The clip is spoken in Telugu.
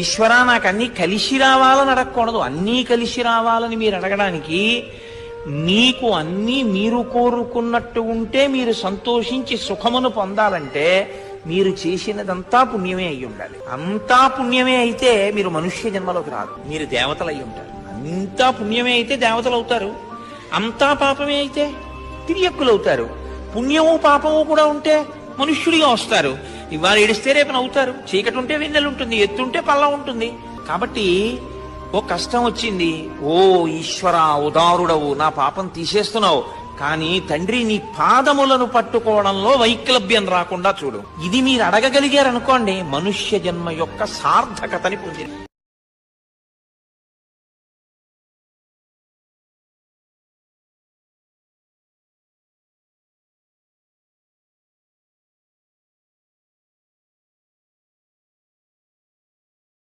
ఈశ్వరా నాకు అన్నీ కలిసి రావాలని అడగకూడదు. అన్నీ కలిసి రావాలని మీరు అడగడానికి, మీకు అన్నీ మీరు కోరుకున్నట్టు ఉంటే మీరు సంతోషించి సుఖమును పొందాలంటే మీరు చేసినదంతా పుణ్యమే అయి ఉండాలి. అంతా పుణ్యమే అయితే మీరు మనుష్య జన్మలోకి రాదు, మీరు దేవతలు అయి ఉంటారు. అంతా పుణ్యమే అయితే దేవతలు అవుతారు, అంతా పాపమే అయితే తిరియక్కులు అవుతారు. పుణ్యము పాపము కూడా ఉంటే మనుష్యుడిగా వస్తారు. ఇవాళ ఏడిస్తే రేపు నవ్వుతారు, చీకటి ఉంటే వెన్నెలు ఉంటుంది, ఎత్తుంటే పల్లం ఉంటుంది. కాబట్టి ఓ కష్టం వచ్చింది, ఓ ఈశ్వర ఉదారుడవు, నా పాపం తీసేస్తున్నావు, కానీ తండ్రి నీ పాదములను పట్టుకోవడంలో వైక్లభ్యం రాకుండా చూడు. ఇది మీరు అడగగలిగారనుకోండి, మనుష్య జన్మ యొక్క సార్థకతని పొందింది.